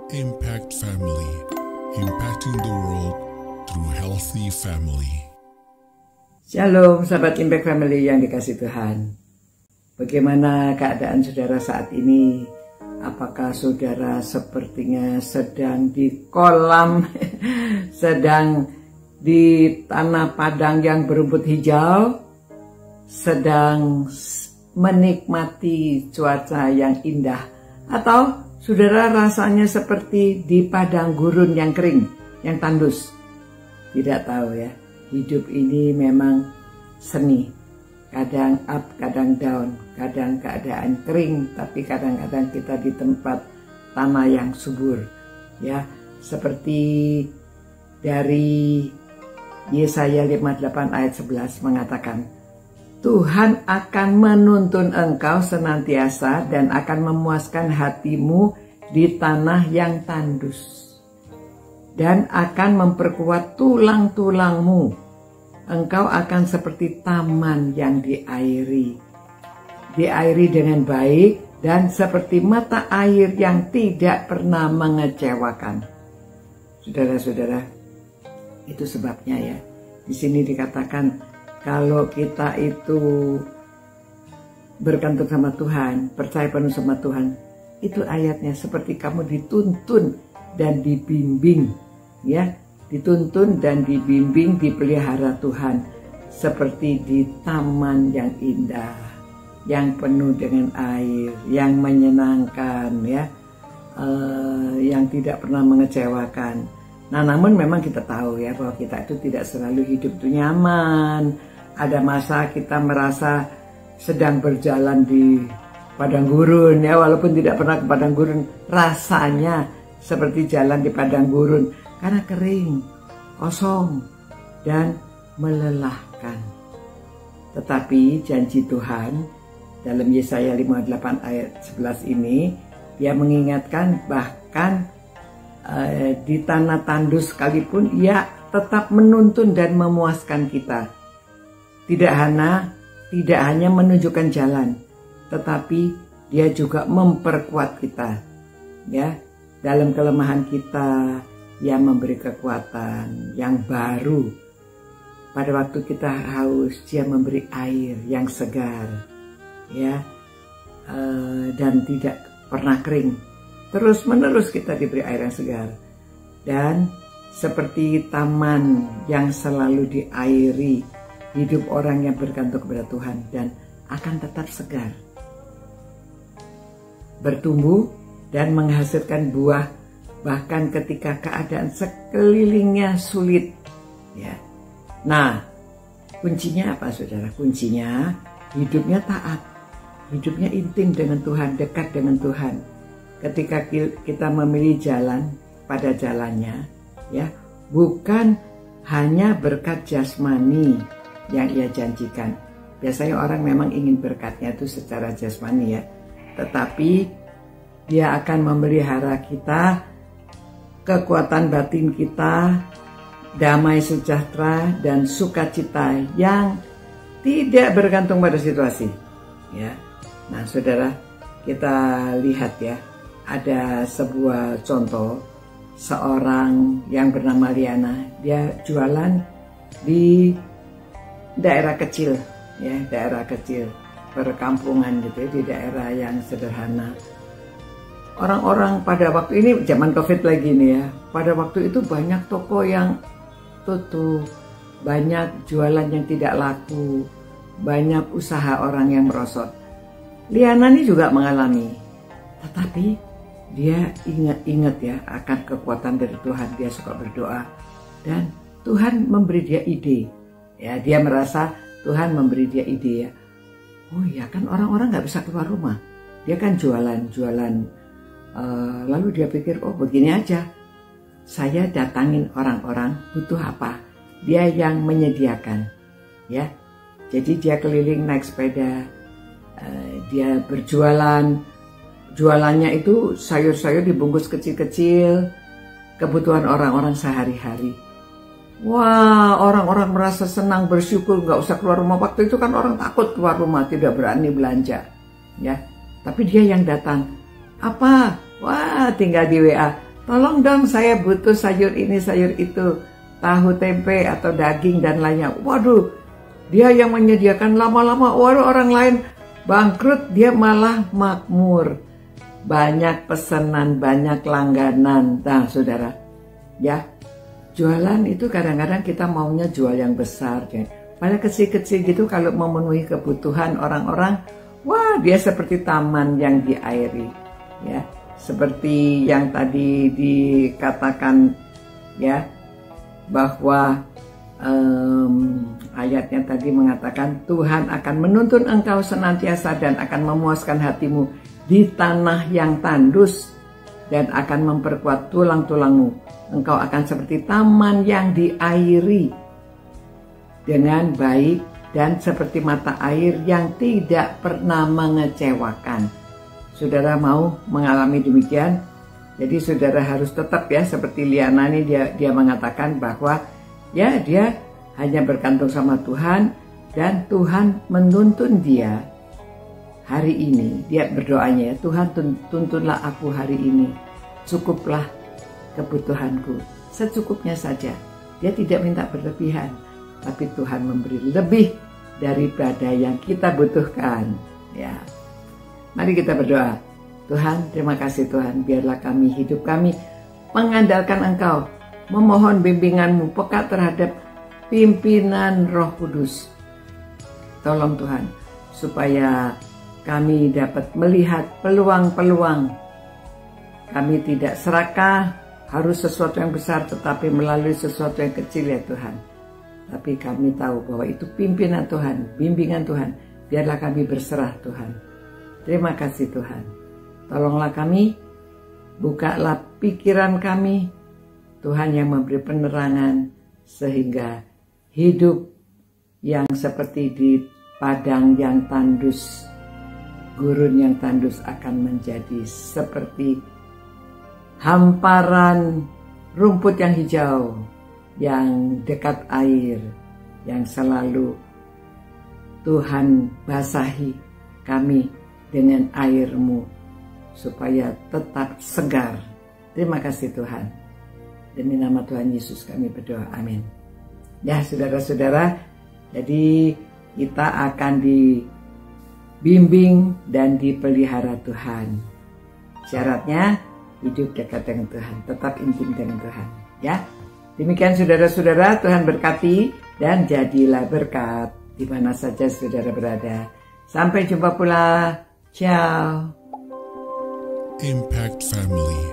Impact Family, impacting the world through healthy family. Shalom sahabat Impact Family yang dikasih Tuhan. Bagaimana keadaan saudara saat ini? Apakah saudara sepertinya sedang di kolam, sedang di tanah padang yang berumput hijau, sedang menikmati cuaca yang indah, atau saudara rasanya seperti di padang gurun yang kering, yang tandus? Tidak tahu ya, hidup ini memang seni. Kadang up, kadang down, kadang keadaan kering, tapi kadang-kadang kita di tempat tanah yang subur. Ya, seperti dari Yesaya 58 ayat 11 mengatakan, Tuhan akan menuntun engkau senantiasa dan akan memuaskan hatimu di tanah yang tandus, dan akan memperkuat tulang-tulangmu. Engkau akan seperti taman yang diairi dengan baik, dan seperti mata air yang tidak pernah mengecewakan. Saudara-saudara, itu sebabnya ya, di sini dikatakan kalau kita itu bergantung sama Tuhan, percaya penuh sama Tuhan, itu ayatnya seperti kamu dituntun dan dibimbing, ya, dituntun dan dibimbing, dipelihara Tuhan seperti di taman yang indah, yang penuh dengan air, yang menyenangkan, ya, yang tidak pernah mengecewakan. Nah, namun memang kita tahu ya bahwa kita itu tidak selalu hidup itu nyaman. Ada masa kita merasa sedang berjalan di padang gurun, ya, walaupun tidak pernah ke padang gurun, rasanya seperti jalan di padang gurun karena kering, kosong, dan melelahkan. Tetapi janji Tuhan dalam Yesaya 58 ayat 11 ini, Dia mengingatkan bahkan di tanah tandus sekalipun Ia tetap menuntun dan memuaskan kita. Tidak hanya menunjukkan jalan, tetapi Dia juga memperkuat kita. Ya, dalam kelemahan kita, Ia memberi kekuatan yang baru. Pada waktu kita haus, Dia memberi air yang segar, ya, dan tidak pernah kering. Terus menerus kita diberi air yang segar, dan seperti taman yang selalu diairi, hidup orang yang bergantung kepada Tuhan dan akan tetap segar, bertumbuh dan menghasilkan buah bahkan ketika keadaan sekelilingnya sulit, ya. Nah, kuncinya apa saudara? Kuncinya hidupnya taat, hidupnya intim dengan Tuhan, dekat dengan Tuhan. Ketika kita memilih jalan pada jalannya, ya, bukan hanya berkat jasmani yang Ia janjikan. Biasanya orang memang ingin berkatnya itu secara jasmani, ya, tetapi Dia akan memelihara kita, kekuatan batin kita, damai sejahtera dan sukacita yang tidak bergantung pada situasi, ya. Nah, saudara, kita lihat ya, ada sebuah contoh seorang yang bernama Liana. Dia jualan di daerah kecil, ya, daerah kecil perkampungan gitu ya, di daerah yang sederhana. Orang-orang pada waktu ini zaman COVID lagi nih ya, pada waktu itu banyak toko yang tutup, banyak jualan yang tidak laku, banyak usaha orang yang merosot. Liana ini juga mengalami, tetapi dia ingat ya akan kekuatan dari Tuhan. Dia suka berdoa dan Tuhan memberi dia ide. Ya, dia merasa Tuhan memberi dia ide, ya. Oh ya, kan orang-orang nggak bisa keluar rumah. Dia kan jualan. Lalu dia pikir, oh begini aja, saya datangin orang-orang butuh apa, dia yang menyediakan, ya. Jadi dia keliling naik sepeda, dia berjualan. Jualannya itu sayur-sayur dibungkus kecil-kecil, kebutuhan orang-orang sehari-hari. Wah, orang-orang merasa senang, bersyukur, nggak usah keluar rumah. Waktu itu kan orang takut keluar rumah, tidak berani belanja, ya. Tapi dia yang datang. Apa? Wah, tinggal di WA. tolong dong saya butuh sayur ini, sayur itu, tahu, tempe, atau daging dan lainnya. Waduh, dia yang menyediakan lama-lama, waduh orang lain bangkrut, dia malah makmur. Banyak pesanan, banyak langganan. Nah saudara, ya jualan itu kadang-kadang kita maunya jual yang besar. Ya. Pada kecil-kecil gitu kalau memenuhi kebutuhan orang-orang, wah dia seperti taman yang diairi. Ya, seperti yang tadi dikatakan ya, bahwa ayatnya tadi mengatakan Tuhan akan menuntun engkau senantiasa dan akan memuaskan hatimu di tanah yang tandus dan akan memperkuat tulang-tulangmu. Engkau akan seperti taman yang diairi dengan baik dan seperti mata air yang tidak pernah mengecewakan. Saudara mau mengalami demikian? Jadi saudara harus tetap ya seperti Liana ini dia mengatakan bahwa ya dia hanya bergantung sama Tuhan dan Tuhan menuntun dia hari ini. Dia berdoanya ya, Tuhan tuntunlah aku hari ini, cukuplah kebutuhanku, secukupnya saja. Dia tidak minta berlebihan, tapi Tuhan memberi lebih daripada yang kita butuhkan. Ya, mari kita berdoa. Tuhan, terima kasih Tuhan, biarlah hidup kami mengandalkan Engkau, memohon bimbingan-Mu, peka terhadap pimpinan Roh Kudus. Tolong Tuhan, supaya kami dapat melihat peluang-peluang. Kami tidak serakah harus sesuatu yang besar, tetapi melalui sesuatu yang kecil ya Tuhan. Tapi kami tahu bahwa itu pimpinan Tuhan, bimbingan Tuhan. Biarlah kami berserah Tuhan. Terima kasih Tuhan. Tolonglah kami, bukalah pikiran kami, Tuhan yang memberi penerangan, sehingga hidup yang seperti di padang yang tandus, gurun yang tandus akan menjadi seperti hamparan rumput yang hijau, yang dekat air, yang selalu Tuhan basahi kami dengan air-Mu, supaya tetap segar. Terima kasih Tuhan. Demi nama Tuhan Yesus kami berdoa. Amin. Ya saudara-saudara, jadi kita akan dibimbing dan dipelihara Tuhan. Syaratnya hidup dekat dengan Tuhan, tetap intim dengan Tuhan. Ya, demikian saudara-saudara, Tuhan berkati dan jadilah berkat di mana saja saudara berada. Sampai jumpa pula. Ciao. Impact Family,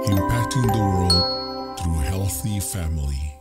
impacting the world through healthy family.